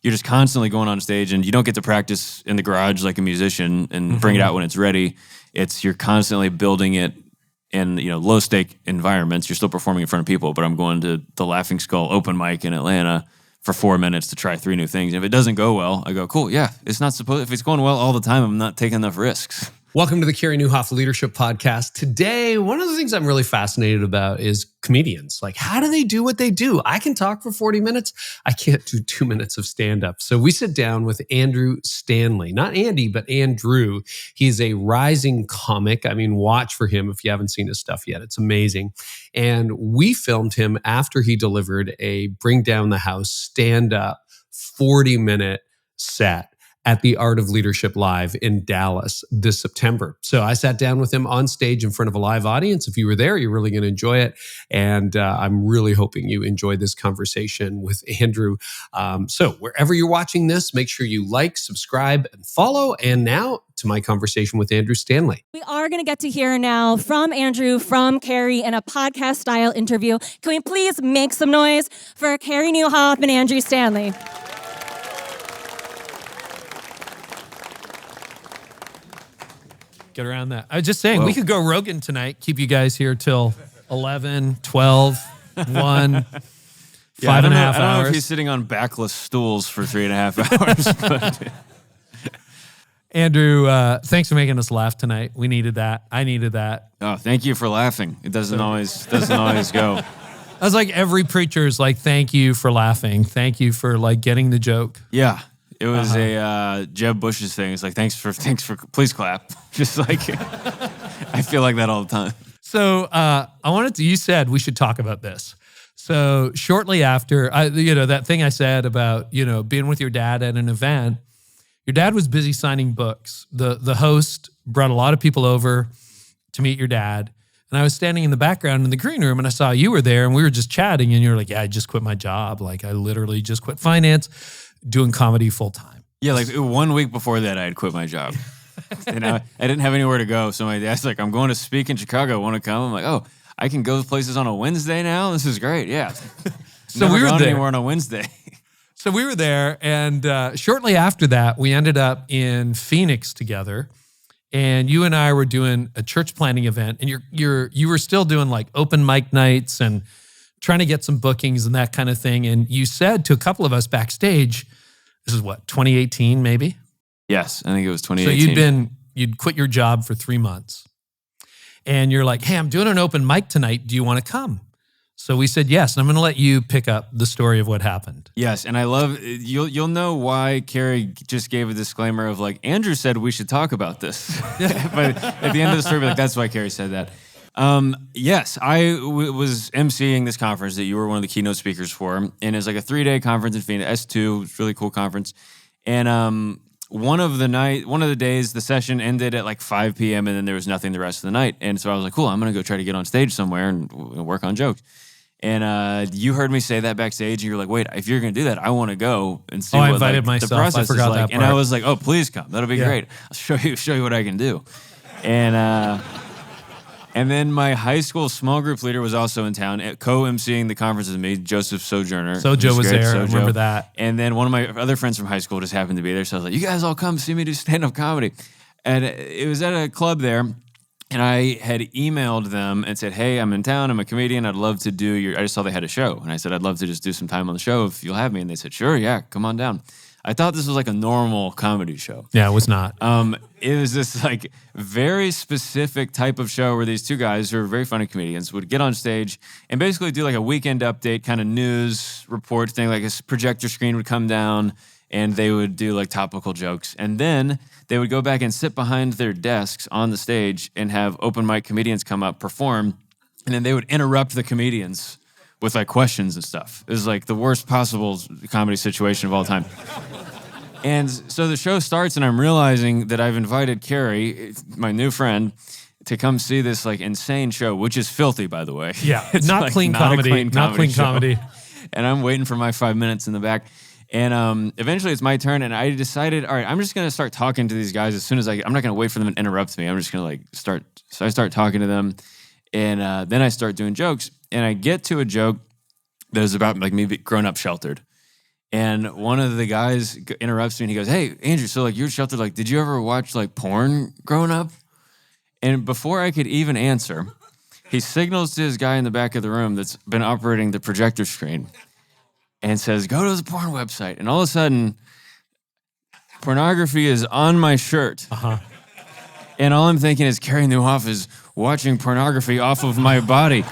you're just constantly going on stage, and you don't get to practice in the garage like a musician and bring it out when it's ready. You're constantly building it in low stake environments. You're still performing in front of people, but I'm going to the Laughing Skull open mic in Atlanta for 4 minutes to try 3 new things. And if it doesn't go well, I go, cool, yeah, if it's going well all the time, I'm not taking enough risks. Welcome to the Carey Nieuwhof Leadership Podcast. Today, one of the things I'm really fascinated about is comedians. Like, how do they do what they do? I can talk for 40 minutes. I can't do 2 minutes of stand-up. So we sit down with Andrew Stanley. Not Andy, but Andrew. He's a rising comic. I mean, watch for him if you haven't seen his stuff yet. It's amazing. And we filmed him after he delivered a Bring Down the House stand-up 40-minute set at the Art of Leadership Live in Dallas this September. So I sat down with him on stage in front of a live audience. If you were there, you're really going to enjoy it. And I'm really hoping you enjoy this conversation with Andrew. So wherever you're watching this, make sure you like, subscribe, and follow. And now to my conversation with Andrew Stanley. We are going to get to hear now from Andrew, from Carey in a podcast-style interview. Can we please make some noise for Carey Nieuwhof and Andrew Stanley? Get around that. I was just saying, we could go Rogan tonight, keep you guys here till 11, 12, 1, 5.5 hours. I don't know if he's sitting on backless stools for 3.5 hours. But Andrew, thanks for making us laugh tonight. We needed that. I needed that. Oh, thank you for laughing. It doesn't always go. I was like, every preacher is like, thank you for laughing. Thank you for like getting the joke. Yeah. It was a Jeb Bush's thing. It's like, thanks for, please clap. Just like, I feel like that all the time. So you said we should talk about this. So shortly after, that thing I said about, being with your dad at an event, your dad was busy signing books. The host brought a lot of people over to meet your dad. And I was standing in the background in the green room and I saw you were there and we were just chatting and you were like, yeah, I just quit my job. Like I literally just quit finance, doing comedy full time. Yeah, like 1 week before that, I had quit my job. And I didn't have anywhere to go. So my dad's like, I'm going to speak in Chicago. Want to come? I'm like, oh, I can go places on a Wednesday now? This is great. Yeah. So we were there anywhere on a Wednesday. So we were there. And shortly after that, we ended up in Phoenix together. And you and I were doing a church planting event. And you were still doing like open mic nights and trying to get some bookings and that kind of thing. And you said to a couple of us backstage, this is what, 2018 maybe? Yes, I think it was 2018. So you'd quit your job for 3 months. And you're like, hey, I'm doing an open mic tonight. Do you want to come? So we said yes. And I'm going to let you pick up the story of what happened. Yes, and I love, you'll know why Carey just gave a disclaimer of like, Andrew said we should talk about this. But at the end of the story, like, that's why Carey said that. Yes, I was emceeing this conference that you were one of the keynote speakers for, and it was like a 3-day conference in Phoenix, S2, it's a really cool conference. And one of the days, the session ended at like 5 p.m. and then there was nothing the rest of the night. And so I was like, cool, I'm gonna go try to get on stage somewhere and work on jokes. And you heard me say that backstage, and you're like, wait, if you're gonna do that, I want to go and see what invited like, myself. the process I forgot is like. that part. And I was like, oh, please come, that'll be great. I'll show you what I can do. And then my high school small group leader was also in town, co-emceeing the conference with me, Joseph Sojourner. Sojo was there, I remember that. And then one of my other friends from high school just happened to be there, so I was like, you guys all come see me do stand-up comedy. And it was at a club there, and I had emailed them and said, hey, I'm in town, I'm a comedian, I'd love to do I just saw they had a show. And I said, I'd love to just do some time on the show if you'll have me. And they said, sure, yeah, come on down. I thought this was like a normal comedy show. Yeah, it was not. It was this like very specific type of show where these two guys who are very funny comedians would get on stage and basically do like a weekend update kind of news report thing. Like a projector screen would come down and they would do like topical jokes. And then they would go back and sit behind their desks on the stage and have open mic comedians come up, perform, and then they would interrupt the comedians with like questions and stuff. It was like the worst possible comedy situation of all time. And so the show starts and I'm realizing that I've invited Carey, my new friend, to come see this like insane show, which is filthy, by the way. Yeah, it's not like clean not comedy. A clean not clean show. comedy. And I'm waiting for my 5 minutes in the back. And eventually it's my turn and I decided, all right, I'm just going to start talking to these guys as soon as I'm not going to wait for them to interrupt me. I'm just going to like start. So I start talking to them and then I start doing jokes and I get to a joke that is about like me growing up sheltered. And one of the guys interrupts me and he goes, "Hey, Andrew, so like you're sheltered, like, did you ever watch like porn growing up?" And before I could even answer, he signals to his guy in the back of the room that's been operating the projector screen and says, "Go to the porn website." And all of a sudden, pornography is on my shirt. And all I'm thinking is Carey Nieuwhof is watching pornography off of my body.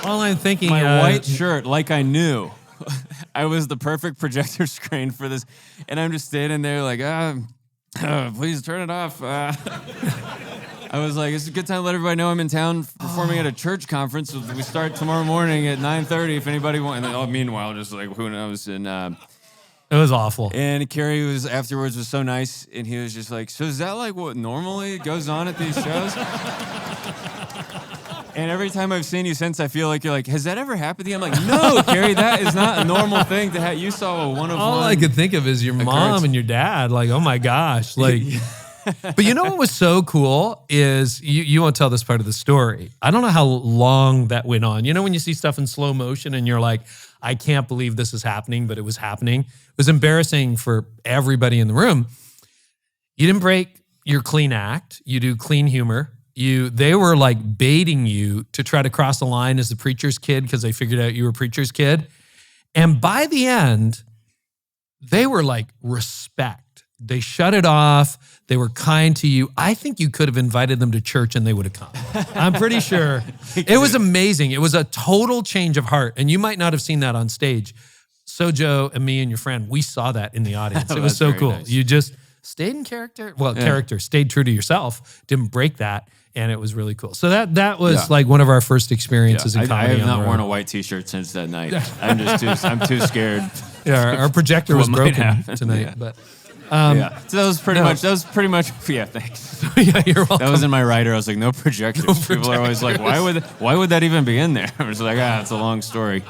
All I'm thinking, my white shirt, like I knew. I was the perfect projector screen for this. And I'm just standing there like, please turn it off. I was like, it's a good time to let everybody know I'm in town performing at a church conference. We start tomorrow morning at 9:30 if anybody wants. And then, meanwhile, just like, who knows? And it was awful. And Carey afterwards was so nice. And he was just like, so is that like what normally goes on at these shows? And every time I've seen you since, I feel like you're like, has that ever happened to you? I'm like, no, Carey, that is not a normal thing to have. You saw a one-of-one. All I could think of is your mom and your dad. Like, oh my gosh. Like, but you know what was so cool is you won't tell this part of the story. I don't know how long that went on. You know when you see stuff in slow motion and you're like, I can't believe this is happening, but it was happening. It was embarrassing for everybody in the room. You didn't break your clean act. You do clean humor. They were like baiting you to try to cross the line as the preacher's kid because they figured out you were a preacher's kid. And by the end, they were like respect. They shut it off. They were kind to you. I think you could have invited them to church and they would have come. I'm pretty sure. It was amazing. It was a total change of heart. And you might not have seen that on stage. So Joe and me and your friend, we saw that in the audience. It was so cool. Nice. You just stayed in character. Well, character, stayed true to yourself, didn't break that. And it was really cool. So that was like one of our first experiences in comedy. I have not worn a white T-shirt since that night. I'm too scared. Yeah, our projector was broken tonight. But so that was pretty much. Yeah, thanks. Yeah, you're welcome. That was in my writer. I was like, no projectors. People are always like, why would that even be in there? I was like, it's a long story.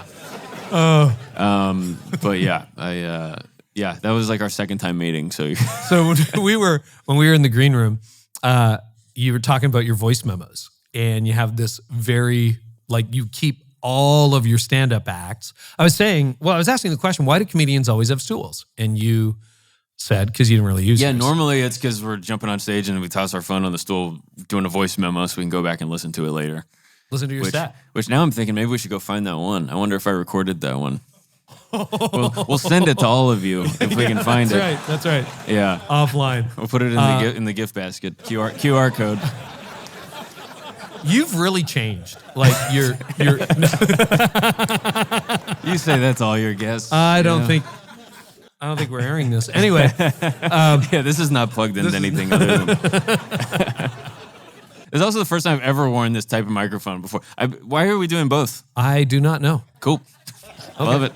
But that was like our second time meeting. So when we were in the green room, you were talking about your voice memos, and you have this very, like, you keep all of your stand-up acts. I was asking the question, why do comedians always have stools? And you said, because you didn't really use it. Yeah, normally it's because we're jumping on stage and we toss our phone on the stool doing a voice memo so we can go back and listen to it later. Listen to your set. Which now I'm thinking maybe we should go find that one. I wonder if I recorded that one. We'll send it to all of you if we can find it. That's right. Yeah. Offline. We'll put it in the gift basket. QR code. You've really changed. Like you're You say that's all your guests. I don't think we're airing this. Anyway. This is not plugged into anything other than It's also the first time I've ever worn this type of microphone before. Why are we doing both? I do not know. Cool. Okay. Love it.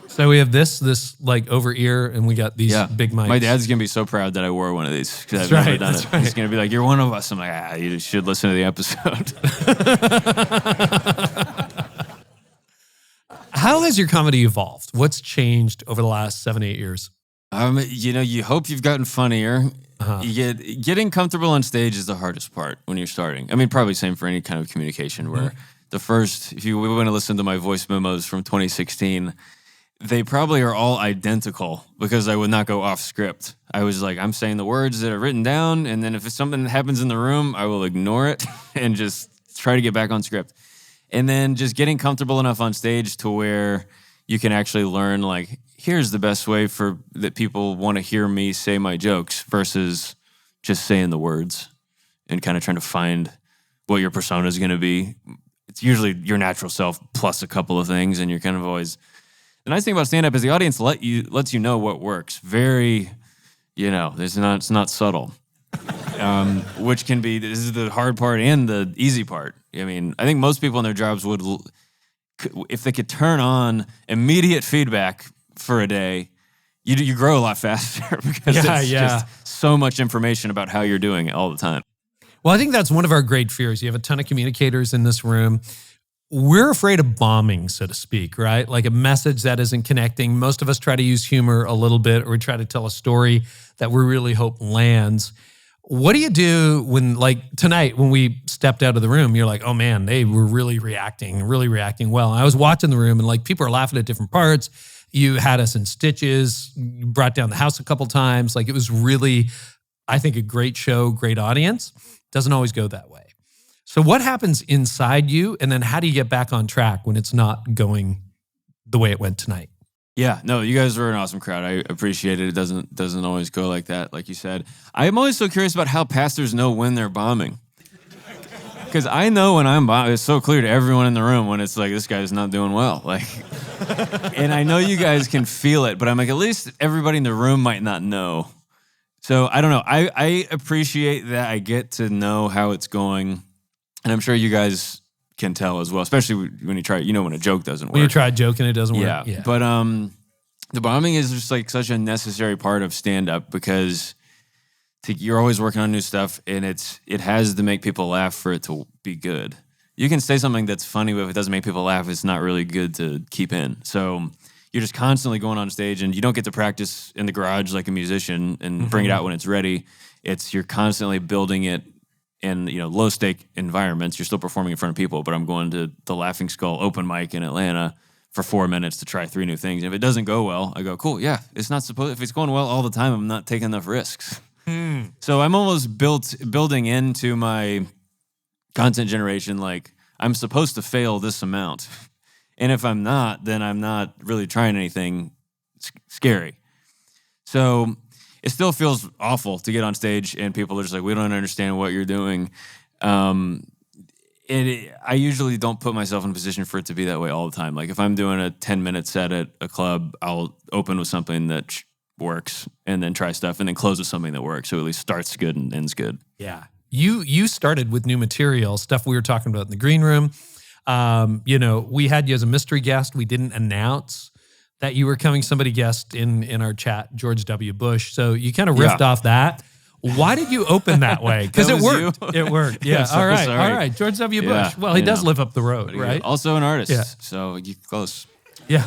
So we have this like over ear, and we got these big mics. My dad's going to be so proud that I wore one of these because I've never done it. Right. He's going to be like, you're one of us. I'm like, you should listen to the episode. How has your comedy evolved? What's changed over the last 7-8 years? You hope you've gotten funnier. Getting comfortable on stage is the hardest part when you're starting. I mean, probably same for any kind of communication where if you want to listen to my voice memos from 2016, they probably are all identical because I would not go off script. I was like, I'm saying the words that are written down, and then if something happens in the room, I will ignore it and just try to get back on script. And then just getting comfortable enough on stage to where you can actually learn, like, here's the best way that people want to hear me say my jokes versus just saying the words and kind of trying to find what your persona is going to be. It's usually your natural self plus a couple of things, and you're kind of always... The nice thing about stand-up is the audience lets you know what works. Very, it's not subtle, which can be, this is the hard part and the easy part. I mean, I think most people in their jobs would, if they could turn on immediate feedback for a day, you grow a lot faster because it's just so much information about how you're doing it all the time. Well, I think that's one of our great fears. You have a ton of communicators in this room. We're afraid of bombing, so to speak, right? Like a message that isn't connecting. Most of us try to use humor a little bit, or we try to tell a story that we really hope lands. What do you do when, like tonight, when we stepped out of the room, you're like, oh man, they were really reacting well. And I was watching the room and like people are laughing at different parts. You had us in stitches. You brought down the house a couple times. Like, it was really, I think, a great show, great audience. Doesn't always go that way. So what happens inside you, and then how do you get back on track when it's not going the way it went tonight? Yeah, no, you guys are an awesome crowd. I appreciate it. It doesn't always go like that, like you said. I'm always so curious about how pastors know when they're bombing. Because I know when I'm bombing, it's so clear to everyone in the room when it's like, this guy's not doing well. Like, and I know you guys can feel it, but I'm like, at least everybody in the room might not know. So I don't know. I appreciate that I get to know how it's going. And I'm sure you guys can tell as well, especially when you try, when a joke doesn't work. When you try joking, it doesn't work. Yeah. But the bombing is just like such a necessary part of stand-up because you're always working on new stuff, and it has to make people laugh for it to be good. You can say something that's funny, but if it doesn't make people laugh, it's not really good to keep in. So you're just constantly going on stage, and you don't get to practice in the garage like a musician and bring it out when it's ready. You're constantly building it in low stake environments. You're still performing in front of people, but I'm going to the Laughing Skull open mic in Atlanta for 4 minutes to try 3 new things. And if it doesn't go well, I go, cool, yeah, it's not supposed. If it's going well all the time, I'm not taking enough risks. So I'm almost building into my content generation like I'm supposed to fail this amount. And if I'm not, then I'm not really trying anything scary. So it still feels awful to get on stage and people are just like, we don't understand what you're doing. I usually don't put myself in a position for it to be that way all the time. Like if I'm doing a 10-minute set at a club, I'll open with something that works and then try stuff and then close with something that works. So at least starts good and ends good. Yeah. You started with new material, stuff we were talking about in the green room. We had you as a mystery guest. We didn't announce that you were coming somebody guest in our chat, George W. Bush. So you kind of riffed off that. Why did you open that way? Because it worked. It worked. Yeah. All right. George W. Bush. Well, he does live up the road, right? Also an artist. Yeah. So you're close. Yeah.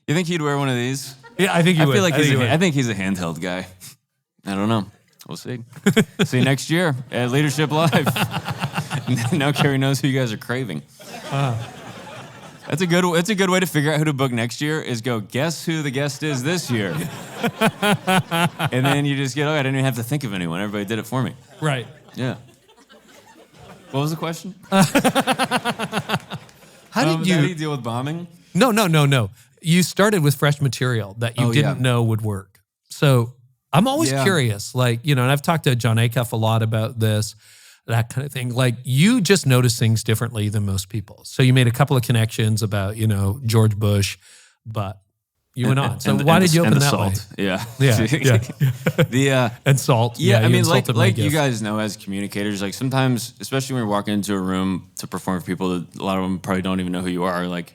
You think he'd wear one of these? Yeah, I think he would. I think he's a handheld guy. I don't know. We'll see. See you next year at Leadership Live. Now Carey knows who you guys are craving. That's a good way to figure out who to book next year is go, guess who the guest is this year. And then you just get, I didn't even have to think of anyone. Everybody did it for me. Right. Yeah. What was the question? How did you deal with bombing? No. You started with fresh material that you didn't know would work. So I'm always curious, and I've talked to John Acuff a lot about this, that kind of thing. Like, you just notice things differently than most people. So you made a couple of connections about, George Bush, but you went on. So why did you open that salt way? Yeah. And salt. Yeah, I mean, like you guys know as communicators, like sometimes, especially when you're walking into a room to perform for people that a lot of them probably don't even know who you are, like,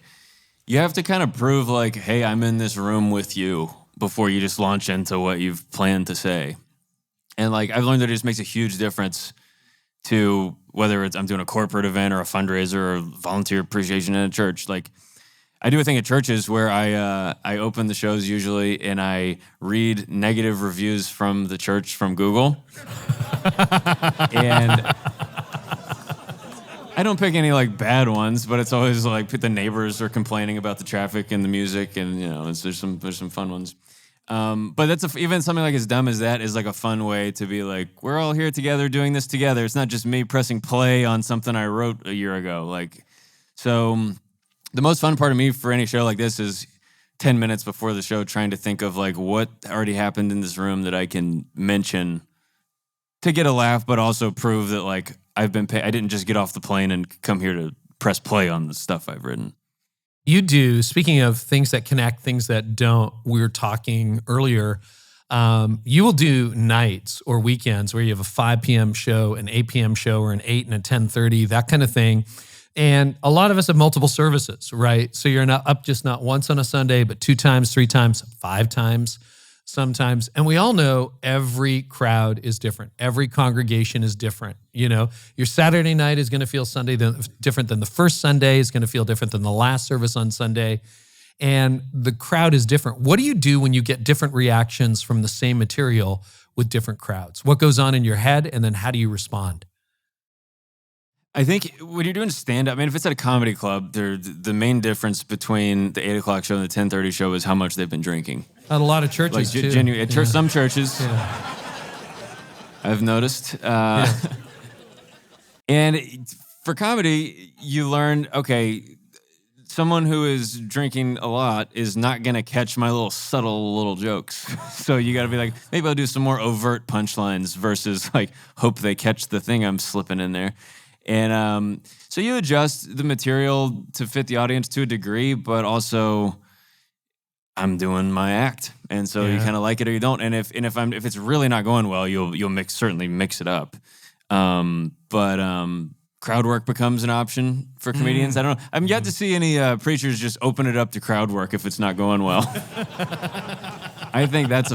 you have to kind of prove like, hey, I'm in this room with you before you just launch into what you've planned to say. And like, I've learned that it just makes a huge difference to whether it's I'm doing a corporate event or a fundraiser or volunteer appreciation in a church. Like, I do a thing at churches where I open the shows usually and I read negative reviews from the church from Google. And I don't pick any like bad ones, but it's always like the neighbors are complaining about the traffic and the music, and there's some fun ones. But that's even something like as dumb as that is like a fun way to be like, we're all here together doing this together. It's not just me pressing play on something I wrote a year ago. Like, so the most fun part of me for any show like this is 10 minutes before the show trying to think of like what already happened in this room that I can mention to get a laugh, but also prove that like I didn't just get off the plane and come here to press play on the stuff I've written. You do. Speaking of things that connect, things that don't, we were talking earlier, you will do nights or weekends where you have a 5 p.m. show, an 8 p.m. show, or an 8 and a 10:30, that kind of thing. And a lot of us have multiple services, right? So you're not up just not once on a Sunday, but 2 times, 3 times, 5 times sometimes. And we all know every crowd is different. Every congregation is different. Your Saturday night is going to feel different than the first Sunday, is going to feel different than the last service on Sunday. And the crowd is different. What do you do when you get different reactions from the same material with different crowds? What goes on in your head, and then how do you respond? I think when you're doing stand-up, I mean, if it's at a comedy club, the main difference between the 8 o'clock show and the 10:30 show is how much they've been drinking. At a lot of churches, Like, too. genuine, at some churches, Yeah. I've noticed. And for comedy, you learn, okay, someone who is drinking a lot is not going to catch my little subtle little jokes. So you got to be like, maybe I'll do some more overt punchlines versus like hope they catch the thing I'm slipping in there. And so you adjust the material to fit the audience to a degree, but also I'm doing my act, and so you kind of like it or you don't. And if it's really not going well, you'll certainly mix it up. But crowd work becomes an option for comedians. I don't know. I'm yet to see any preachers just open it up to crowd work if it's not going well. I think that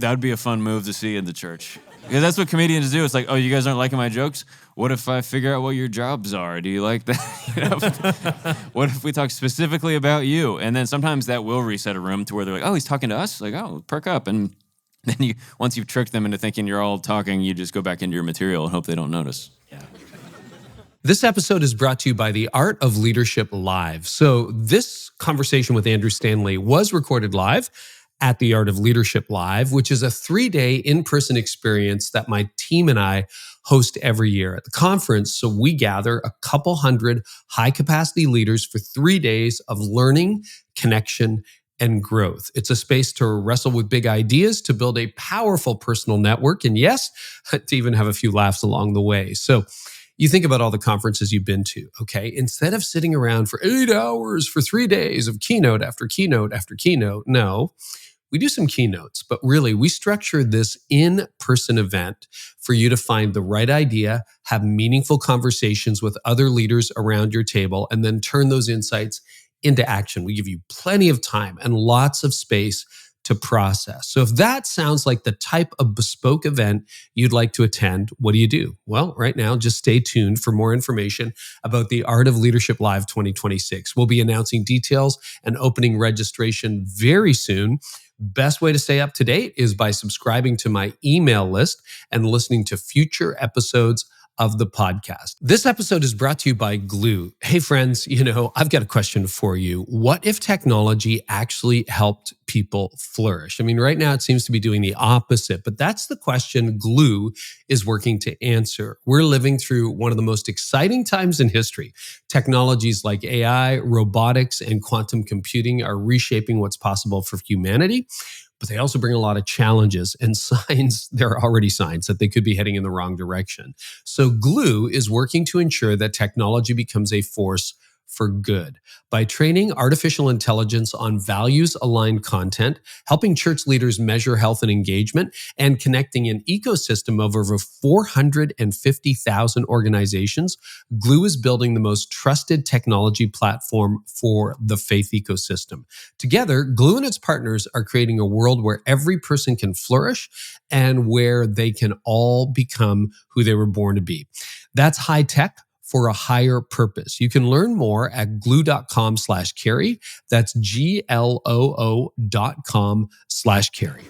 would be a fun move to see in the church. Because that's what comedians do. It's like, oh, you guys aren't liking my jokes? What if I figure out what your jobs are? Do you like that? What if we talk specifically about you? And then sometimes that will reset a room to where they're like, oh, he's talking to us? Like, oh, perk up. And then once you've tricked them into thinking you're all talking, you just go back into your material and hope they don't notice. Yeah. This episode is brought to you by The Art of Leadership Live. So this conversation with Andrew Stanley was recorded live at The Art of Leadership Live, which is a 3-day in-person experience that my team and I host every year at the conference. So we gather a couple hundred high-capacity leaders for 3 days of learning, connection, and growth. It's a space to wrestle with big ideas, to build a powerful personal network, and yes, to even have a few laughs along the way. So you think about all the conferences you've been to, okay? Instead of sitting around for 8 hours for 3 days of keynote after keynote after keynote, no, we do some keynotes, but really we structure this in-person event for you to find the right idea, have meaningful conversations with other leaders around your table, and then turn those insights into action. We give you plenty of time and lots of space to process. So if that sounds like the type of bespoke event you'd like to attend, what do? Well, right now, just stay tuned for more information about the Art of Leadership Live 2026. We'll be announcing details and opening registration very soon. Best way to stay up to date is by subscribing to my email list and listening to future episodes of the podcast. This episode is brought to you by Gloo. Hey friends, I've got a question for you. What if technology actually helped people flourish? I mean, right now it seems to be doing the opposite, but that's the question Gloo is working to answer. We're living through one of the most exciting times in history. Technologies like AI, robotics, and quantum computing are reshaping what's possible for humanity. But they also bring a lot of challenges and signs. There are already signs that they could be heading in the wrong direction. So Gloo is working to ensure that technology becomes a force for good by training artificial intelligence on values-aligned content, helping church leaders measure health and engagement, and connecting an ecosystem of over 450,000 organizations. Gloo is building the most trusted technology platform for the faith ecosystem. Together, Gloo and its partners are creating a world where every person can flourish and where they can all become who they were born to be. That's high tech for a higher purpose. You can learn more at gloo.com/Carey. That's GLOO.com/Carey.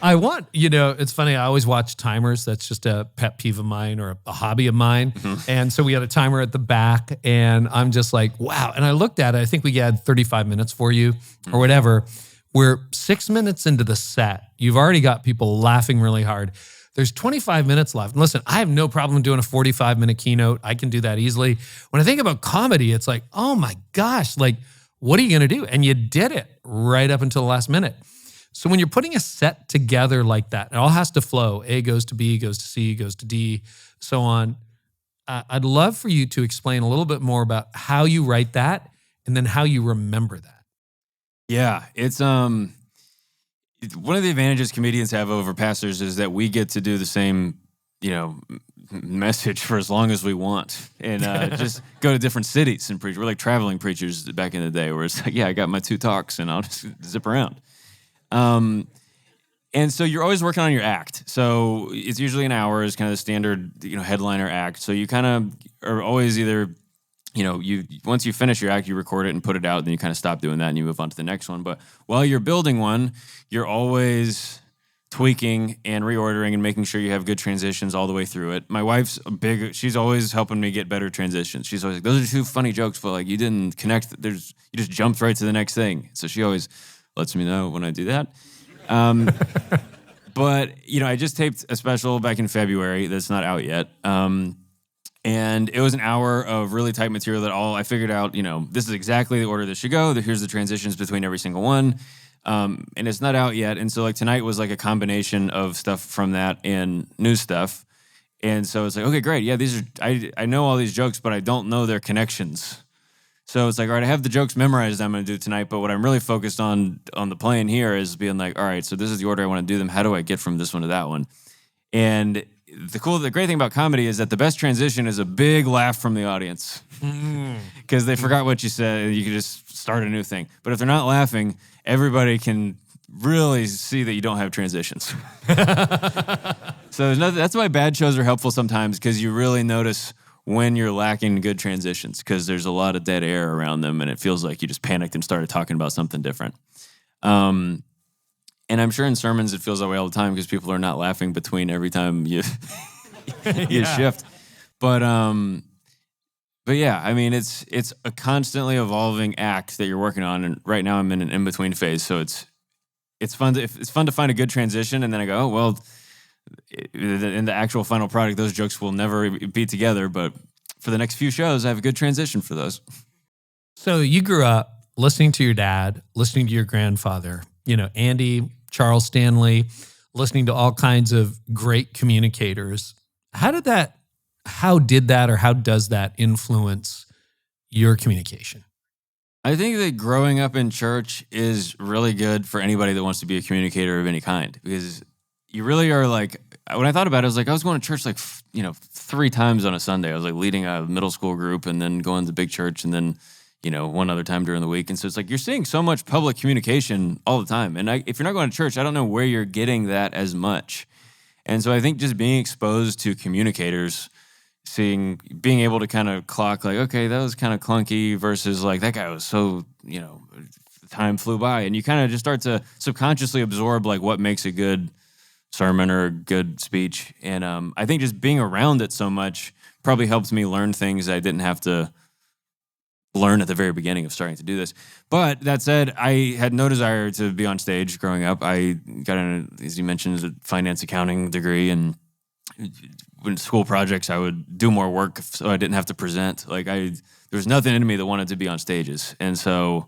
It's funny. I always watch timers. That's just a pet peeve of mine or a hobby of mine. Mm-hmm. And so we had a timer at the back and I'm just like, wow. And I looked at it. I think we had 35 minutes for you or whatever. We're 6 minutes into the set. You've already got people laughing really hard. There's 25 minutes left. And listen, I have no problem doing a 45-minute keynote. I can do that easily. When I think about comedy, it's like, oh my gosh, like, what are you going to do? And you did it right up until the last minute. So when you're putting a set together like that, it all has to flow. A goes to B, goes to C, goes to D, so on. I'd love for you to explain a little bit more about how you write that and then how you remember that. Yeah, it's one of the advantages comedians have over pastors is that we get to do the same, message for as long as we want and just go to different cities and preach. We're like traveling preachers back in the day where it's like, yeah, I got my 2 talks and I'll just zip around. And so you're always working on your act. So it's usually an hour is kind of the standard, headliner act. So you kind of are always either, once you finish your act, you record it and put it out, then you kind of stop doing that and you move on to the next one. But while you're building one, you're always tweaking and reordering and making sure you have good transitions all the way through it. My wife's she's always helping me get better transitions. She's always like, those are two funny jokes, but like you didn't connect. You just jumped right to the next thing. So she always lets me know when I do that. But, I just taped a special back in February that's not out yet. And it was an hour of really tight material that I figured out, this is exactly the order this should go. Here's the transitions between every single one. And it's not out yet. And so like tonight was like a combination of stuff from that and new stuff. And so it's like, okay, great. Yeah, I know all these jokes, but I don't know their connections. So it's like, all right, I have the jokes memorized I'm going to do tonight, but what I'm really focused on the plane here is being like, all right, so this is the order I want to do them. How do I get from this one to that one? And the great thing about comedy is that the best transition is a big laugh from the audience because they forgot what you said and you can just start a new thing. But if they're not laughing, everybody can really see that you don't have transitions. So that's why bad shows are helpful sometimes because you really notice when you're lacking good transitions because there's a lot of dead air around them and it feels like you just panicked and started talking about something different. And I'm sure in sermons it feels that way all the time because people are not laughing between every time you shift. But yeah, I mean it's a constantly evolving act that you're working on, and right now I'm in an in-between phase, so it's fun to find a good transition, and then I go, oh well, in the actual final product, those jokes will never be together, but for the next few shows, I have a good transition for those. So you grew up listening to your dad, listening to your grandfather, Andy, Charles Stanley, listening to all kinds of great communicators. How does that influence your communication? I think that growing up in church is really good for anybody that wants to be a communicator of any kind because you really are like, when I thought about it, I was like, I was going to church 3 times on a Sunday. I was like leading a middle school group and then going to big church and then, one other time during the week. And so it's like, you're seeing so much public communication all the time. And if you're not going to church, I don't know where you're getting that as much. And so I think just being exposed to communicators, being able to kind of clock like, okay, that was kind of clunky versus like, that guy was so, time flew by. And you kind of just start to subconsciously absorb like what makes a good sermon or a good speech. And I think just being around it so much probably helped me learn things I didn't have to learn at the very beginning of starting to do this. But that said, I had no desire to be on stage growing up. I got as you mentioned, a finance accounting degree, and when school projects, I would do more work so I didn't have to present. There was nothing in me that wanted to be on stages. And so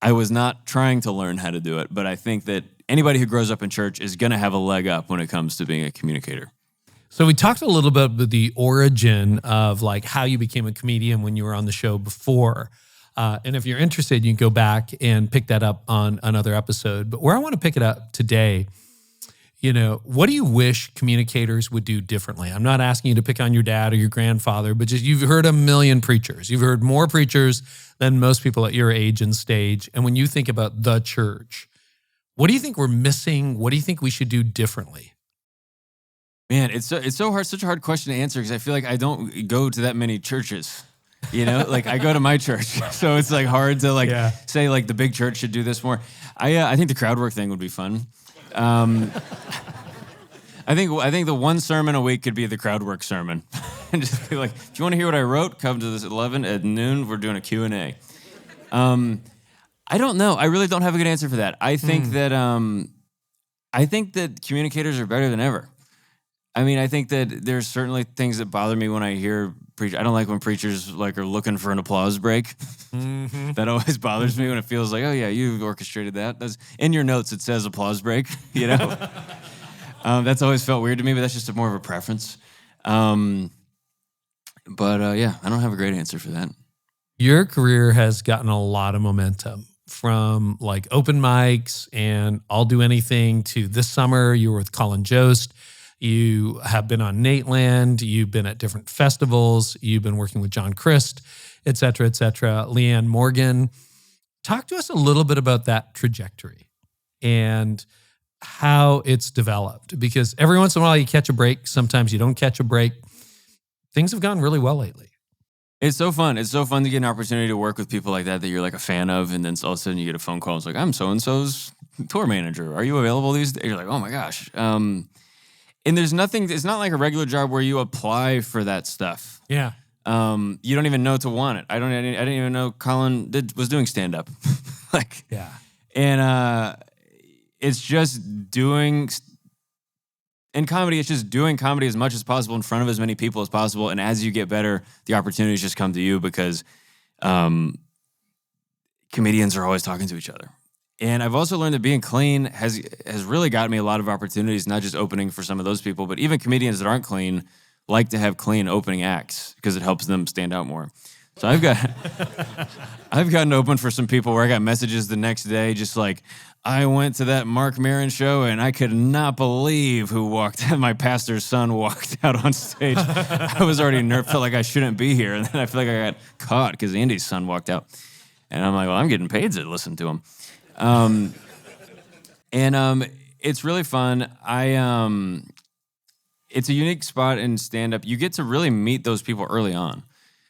I was not trying to learn how to do it, but I think that anybody who grows up in church is going to have a leg up when it comes to being a communicator. So we talked a little bit about the origin of like how you became a comedian when you were on the show before. And if you're interested, you can go back and pick that up on another episode. But where I want to pick it up today, what do you wish communicators would do differently? I'm not asking you to pick on your dad or your grandfather, but just you've heard a million preachers. You've heard more preachers than most people at your age and stage. And when you think about the church, what do you think we're missing? What do you think we should do differently? Man, it's so hard, such a hard question to answer because I feel like I don't go to that many churches. Like I go to my church, so it's like hard to say like the big church should do this more. I think the crowd work thing would be fun. I think the one sermon a week could be the crowd work sermon, and just be like, if you want to hear what I wrote, come to this at 11 at noon. We're doing a Q&A. I don't know. I really don't have a good answer for that. I think that communicators are better than ever. I mean, I think that there's certainly things that bother me when I hear preach. I don't like when preachers are looking for an applause break. Mm-hmm. That always bothers me when it feels like, oh yeah, you orchestrated that. That's in your notes. It says applause break. That's always felt weird to me, but that's just more of a preference. Yeah, I don't have a great answer for that. Your career has gotten a lot of momentum from like open mics and I'll Do Anything to this summer you were with Colin Jost. You have been on Nateland. You've been at different festivals. You've been working with Crist, et cetera, et cetera. Leanne Morgan. Talk to us a little bit about that trajectory and how it's developed. Because every once in a while you catch a break. Sometimes you don't catch a break. Things have gone really well lately. It's so fun. It's so fun to get an opportunity to work with people like that you're like a fan of. And then all of a sudden you get a phone call. It's like, I'm so-and-so's tour manager. Are you available these days? You're like, oh my gosh. And there's nothing, it's not like a regular job where you apply for that stuff. Yeah. You don't even know to want it. I didn't even know Colin was doing stand-up. Yeah. And it's just doing, in comedy, it's just doing comedy as much as possible in front of as many people as possible. And as you get better, the opportunities just come to you because comedians are always talking to each other. And I've also learned that being clean has really got me a lot of opportunities, not just opening for some of those people, but even comedians that aren't clean like to have clean opening acts because it helps them stand out more. So I've gotten open for some people where I got messages the next day just like, I went to that Mark Maron show and I could not believe who walked out. My pastor's son walked out on stage. I was already felt like I shouldn't be here. And then I feel like I got caught because Andy's son walked out. And I'm like, well, I'm getting paid to listen to him. It's really fun. It's a unique spot in stand-up. You get to really meet those people early on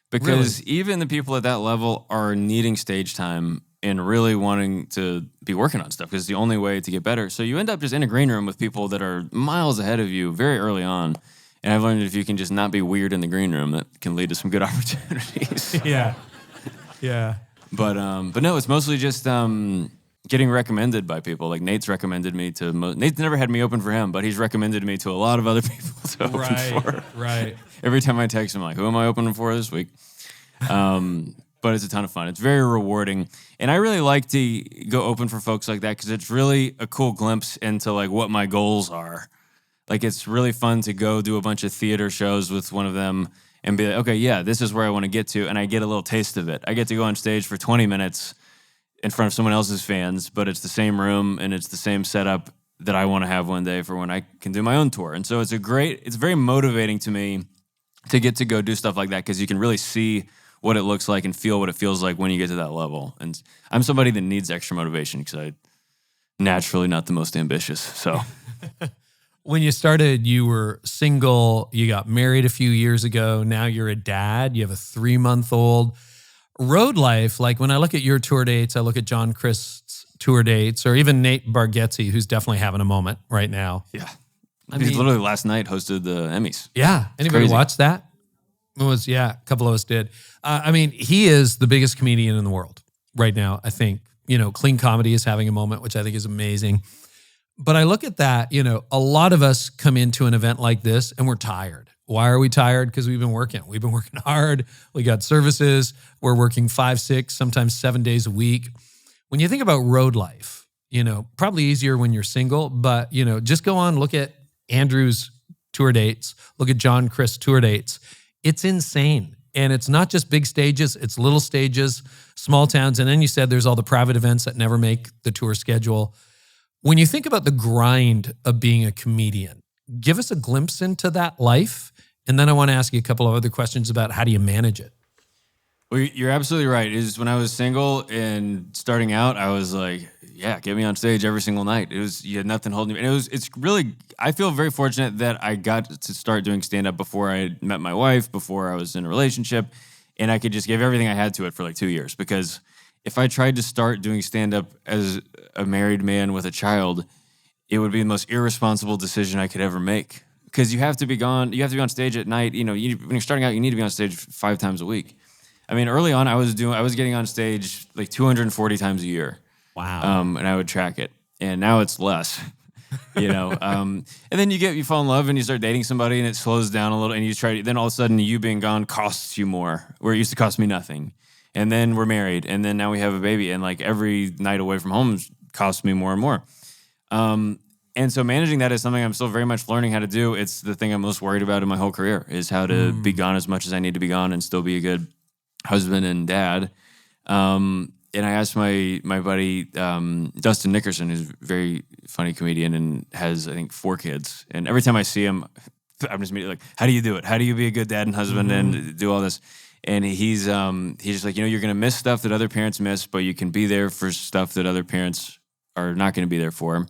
because even the people at that level are needing stage time and really wanting to be working on stuff because it's the only way to get better. So you end up just in a green room with people that are miles ahead of you very early on. And I've learned if you can just not be weird in the green room, that can lead to some good opportunities. Yeah. Yeah. But no, it's mostly just getting recommended by people. Like Nate's recommended me to. Nate's never had me open for him, but he's recommended me to a lot of other people to open for. Right. Every time I text him, like, who am I opening for this week? But it's a ton of fun. It's very rewarding, and I really like to go open for folks like that because it's really a cool glimpse into like what my goals are. Like it's really fun to go do a bunch of theater shows with one of them and be like, okay, yeah, this is where I want to get to, and I get a little taste of it. I get to go on stage for 20 minutes in front of someone else's fans, but it's the same room and it's the same setup that I want to have one day for when I can do my own tour. And so it's very motivating to me to get to go do stuff like that because you can really see what it looks like and feel what it feels like when you get to that level. And I'm somebody that needs extra motivation because I'm naturally not the most ambitious. So when you started, you were single, you got married a few years ago. Now you're a dad, you have a 3-month-old. Road life, like when I look at your tour dates, I look at John Crist's tour dates, or even Nate Bargatze, who's definitely having a moment right now. Yeah. He literally last night hosted the Emmys. Yeah. Anybody watch that? A couple of us did. He is the biggest comedian in the world right now, I think. Clean Comedy is having a moment, which I think is amazing. But I look at that, a lot of us come into an event like this and we're tired. Why are we tired? Because we've been working. We've been working hard. We got services. We're working 5, 6, sometimes 7 days a week. When you think about road life, probably easier when you're single, but, just go on, look at Andrew's tour dates, look at John Crist's tour dates. It's insane. And it's not just big stages, it's little stages, small towns. And then you said there's all the private events that never make the tour schedule. When you think about the grind of being a comedian, give us a glimpse into that life. And then I want to ask you a couple of other questions about how do you manage it? Well, you're absolutely right. Is when I was single and starting out, I was like, yeah, get me on stage every single night. You had nothing holding me. And it's really, I feel very fortunate that I got to start doing stand-up before I met my wife, before I was in a relationship, and I could just give everything I had to it for like 2 years. Because if I tried to start doing stand-up as a married man with a child, it would be the most irresponsible decision I could ever make. Because you have to be on stage at night. When you're starting out, you need to be on stage 5 times a week. I mean, early on, I was getting on stage like 240 times a year. Wow. And I would track it. And now it's less, and then you fall in love and you start dating somebody and it slows down a little and then all of a sudden you being gone costs you more, where it used to cost me nothing. And then we're married and then now we have a baby and like every night away from home costs me more and more. And so managing that is something I'm still very much learning how to do. It's the thing I'm most worried about in my whole career is how to be gone as much as I need to be gone and still be a good husband and dad. And I asked my buddy, Dustin Nickerson, who's a very funny comedian and has, I think, 4 kids. And every time I see him, I'm just immediately like, how do you do it? How do you be a good dad and husband and do all this? And he's just like, you're going to miss stuff that other parents miss, but you can be there for stuff that other parents are not going to be there for.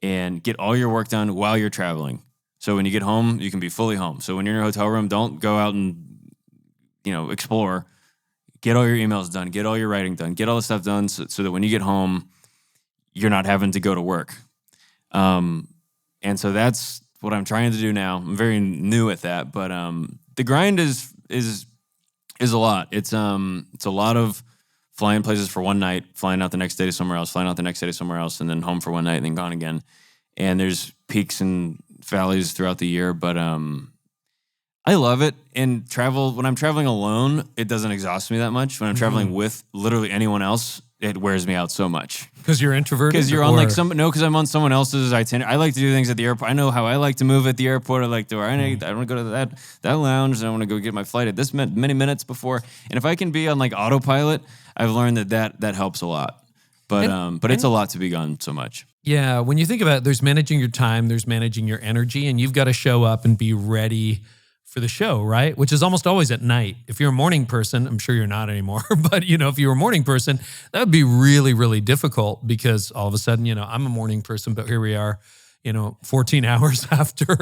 And get all your work done while you're traveling. So when you get home, you can be fully home. So when you're in a hotel room, don't go out and, explore. Get all your emails done. Get all your writing done. Get all the stuff done so that when you get home, you're not having to go to work. And so that's what I'm trying to do now. I'm very new at that, but the grind is a lot. It's a lot of flying places for one night, flying out the next day to somewhere else, flying out the next day to somewhere else, and then home for one night and then gone again. And there's peaks and valleys throughout the year, but I love it. And when I'm traveling alone, it doesn't exhaust me that much. When I'm traveling with literally anyone else, it wears me out so much. Because you're introverted? Because you're on because I'm on someone else's itinerary. I like to do things at the airport. I know how I like to move at the airport. I like to, I want to go to that lounge, and I want to go get my flight at this many minutes before. And if I can be on like autopilot, I've learned that helps a lot. But it's a lot to be gone so much. Yeah, when you think about it, there's managing your time, there's managing your energy, and you've got to show up and be ready for the show, right? Which is almost always at night. If you're a morning person, I'm sure you're not anymore, but if you're a morning person, that would be really, really difficult because all of a sudden, I'm a morning person, but here we are, 14 hours after,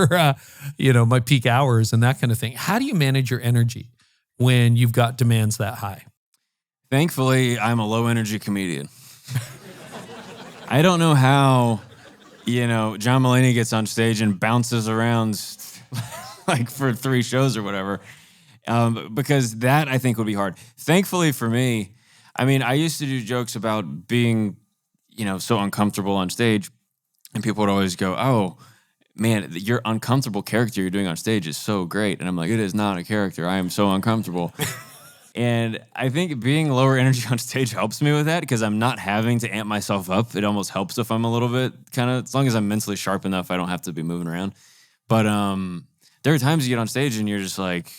my peak hours and that kind of thing. How do you manage your energy when you've got demands that high? Thankfully, I'm a low energy comedian. I don't know how, John Mulaney gets on stage and bounces around like for 3 shows or whatever, because that I think would be hard. Thankfully for me, I used to do jokes about being, so uncomfortable on stage, and people would always go, "Oh, man, your uncomfortable character you're doing on stage is so great." And I'm like, it is not a character. I am so uncomfortable. And I think being lower energy on stage helps me with that because I'm not having to amp myself up. It almost helps if I'm a little bit as long as I'm mentally sharp enough, I don't have to be moving around. But there are times you get on stage and you're just like,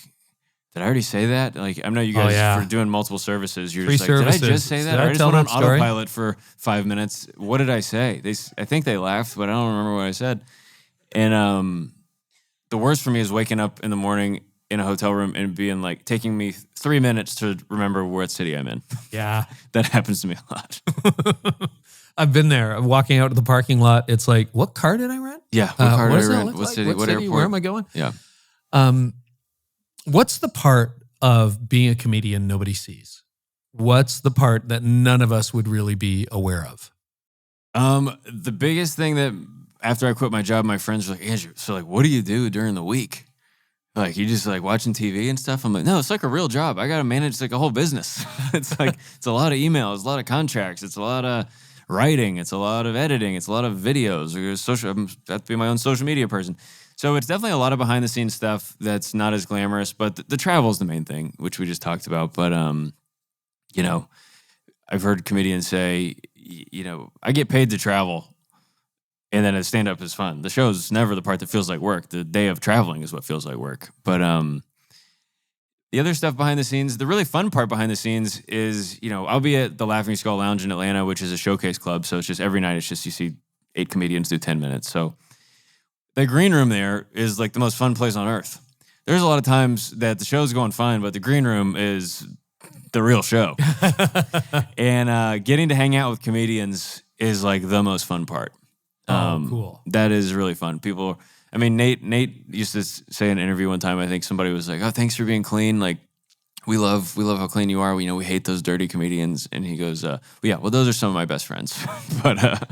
did I already say that? Like, I know you guys for doing multiple services. You're just like, did I just say that? I just went on autopilot for 5 minutes. What did I say? I think they laughed, but I don't remember what I said. And the worst for me is waking up in the morning in a hotel room and being like, taking me 3 minutes to remember what city I'm in. Yeah. That happens to me a lot. I've been there. I'm walking out to the parking lot. It's like, what car did I rent? Yeah, what car did I rent? What city? What airport? Where am I going? Yeah. What's the part of being a comedian nobody sees? What's the part that none of us would really be aware of? The biggest thing that after I quit my job, my friends were like, Andrew, so like, what do you do during the week? Like, you just like watching TV and stuff? I'm like, no, it's like a real job. I got to manage like a whole business. It's like, it's a lot of emails, a lot of contracts. It's a lot of writing. It's a lot of editing. It's a lot of videos. I have to be my own social media person. So it's definitely a lot of behind the scenes stuff that's not as glamorous, but the travel is the main thing, which we just talked about. But, I've heard comedians say, I get paid to travel. And then a stand-up is fun. The show's never the part that feels like work. The day of traveling is what feels like work. But the other stuff behind the scenes, the really fun part behind the scenes is, I'll be at the Laughing Skull Lounge in Atlanta, which is a showcase club. So it's just every night, you see 8 comedians do 10 minutes. So the green room there is like the most fun place on earth. There's a lot of times that the show's going fine, but the green room is the real show. And getting to hang out with comedians is like the most fun part. Cool. That is really fun. Nate used to say in an interview one time, I think somebody was like, "Oh, thanks for being clean. Like, we love how clean you are. We hate those dirty comedians." And he goes, well, those are some of my best friends." But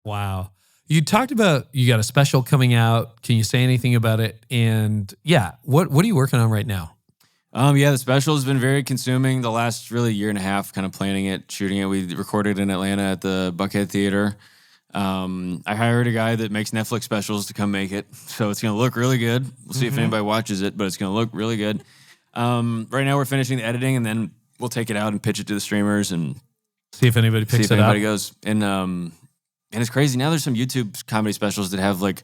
wow. You talked about you got a special coming out. Can you say anything about it? And what are you working on right now? The special has been very consuming the last really year and a half, kind of planning it, shooting it. We recorded in Atlanta at the Buckhead Theater. I hired a guy that makes Netflix specials to come make it. So it's going to look really good. We'll see if anybody watches it, but it's going to look really good. Right now we're finishing the editing, and then we'll take it out and pitch it to the streamers and see if anybody picks it up. See if anybody goes. And it's crazy. Now there's some YouTube comedy specials that have like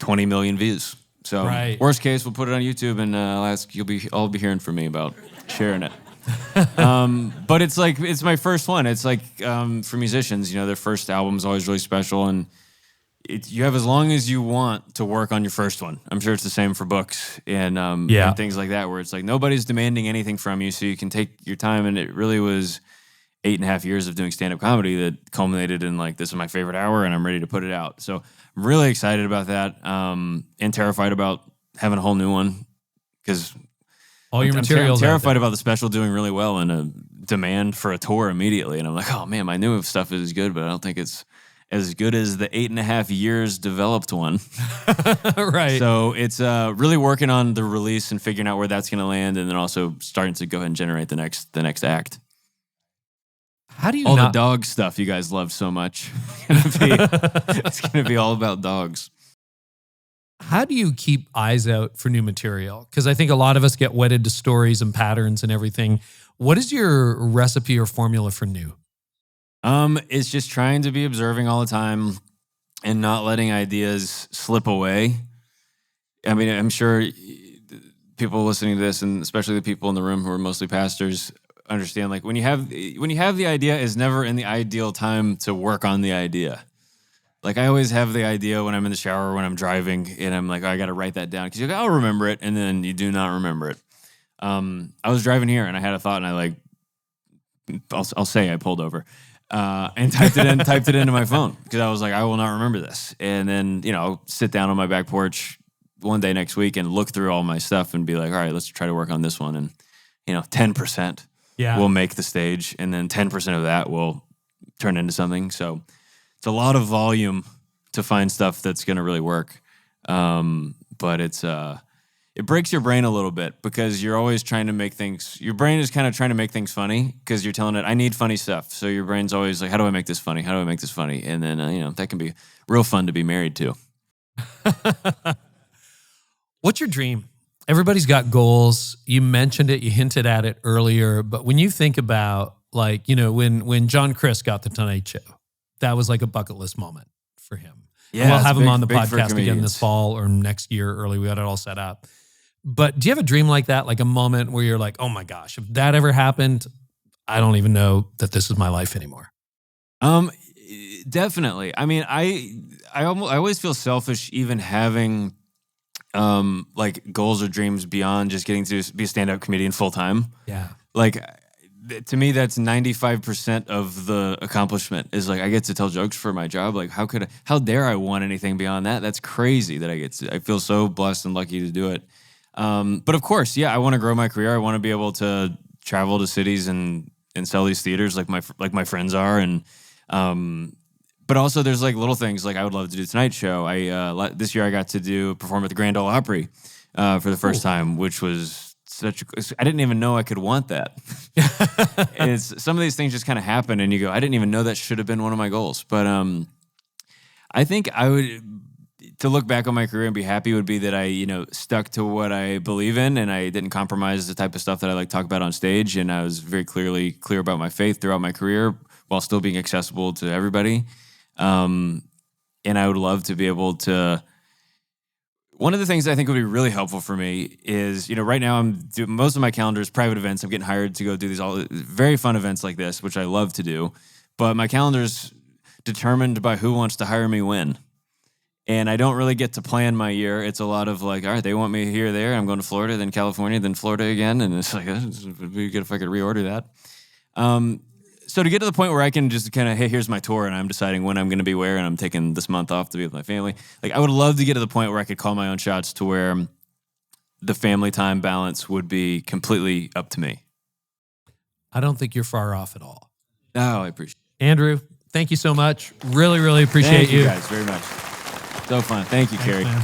20 million views. So worst case, we'll put it on YouTube, and you'll all be hearing from me about sharing it. But it's my first one. It's like for musicians, their first album is always really special, and you have as long as you want to work on your first one. I'm sure it's the same for books and things like that, where it's like nobody's demanding anything from you, so you can take your time. And it really was 8.5 years of doing stand-up comedy that culminated in like, this is my favorite hour, and I'm ready to put it out. So I'm really excited about that, and terrified about having a whole new one, because All your materials. I'm terrified about the special doing really well and a demand for a tour immediately. And I'm like, oh man, my new stuff is good, but I don't think it's as good as the 8.5 years developed one. Right. So it's really working on the release and figuring out where that's going to land, and then also starting to go ahead and generate the next act. How do you the dog stuff you guys love so much? It's going to be all about dogs. How do you keep eyes out for new material? Because I think a lot of us get wedded to stories and patterns and everything. What is your recipe or formula for new? It's just trying to be observing all the time and not letting ideas slip away. I mean, I'm sure people listening to this, and especially the people in the room who are mostly pastors, understand, like, when you have the idea, is never in the ideal time to work on the idea. Like, I always have the idea when I'm in the shower, when I'm driving, and I'm like, oh, I got to write that down, because I'll remember it, and then you do not remember it. I was driving here and I had a thought, and I'll say I pulled over and typed it into my phone, because I was like, I will not remember this. And then, I'll sit down on my back porch one day next week and look through all my stuff and be like, all right, let's try to work on this one. And 10% will make the stage, and then 10% of that will turn into something. So it's a lot of volume to find stuff that's going to really work. But it breaks your brain a little bit, because you're always trying to make things, your brain is kind of trying to make things funny, because you're telling it, I need funny stuff. So your brain's always like, how do I make this funny? How do I make this funny? And then, that can be real fun to be married to. What's your dream? Everybody's got goals. You mentioned it, you hinted at it earlier, but when you think about, like, when John Crist got the Tonight Show, that was like a bucket list moment for him. Yeah, and we'll have him big, on the big podcast again this fall or next year early. We got it all set up. But do you have a dream like that, like a moment where you're like, oh my gosh, if that ever happened, I don't even know that this is my life anymore? Definitely. I mean, I always feel selfish even having like goals or dreams beyond just getting to be a stand-up comedian full time. Yeah. Like, to me, that's 95% of the accomplishment, is like, I get to tell jokes for my job. Like, how dare I want anything beyond that? That's crazy that I feel so blessed and lucky to do it. But of course, yeah, I want to grow my career. I want to be able to travel to cities and sell these theaters like my friends are. And, but also there's like little things, like I would love to do Tonight Show. This year I got to perform at the Grand Ole Opry, for the first time, which was I didn't even know I could want that. Some of these things just kind of happen, and you go, I didn't even know that should have been one of my goals. But I think to look back on my career and be happy would be that I, stuck to what I believe in, and I didn't compromise the type of stuff that I like to talk about on stage. And I was very clear about my faith throughout my career, while still being accessible to everybody. And I would love to be able to. One of the things I think would be really helpful for me is, right now I'm doing most of my calendar is private events. I'm getting hired to go do these all very fun events like this, which I love to do. But my calendar's determined by who wants to hire me when. And I don't really get to plan my year. It's a lot of like, all right, they want me here, there. I'm going to Florida, then California, then Florida again. And it's like, it would be good if I could reorder that. So to get to the point where I can just kind of, hey, here's my tour, and I'm deciding when I'm going to be where, and I'm taking this month off to be with my family. Like, I would love to get to the point where I could call my own shots, to where the family time balance would be completely up to me. I don't think you're far off at all. Oh, I appreciate it. Andrew, thank you so much. Really, really appreciate you guys very much. So fun. Thank you, Carey. Man.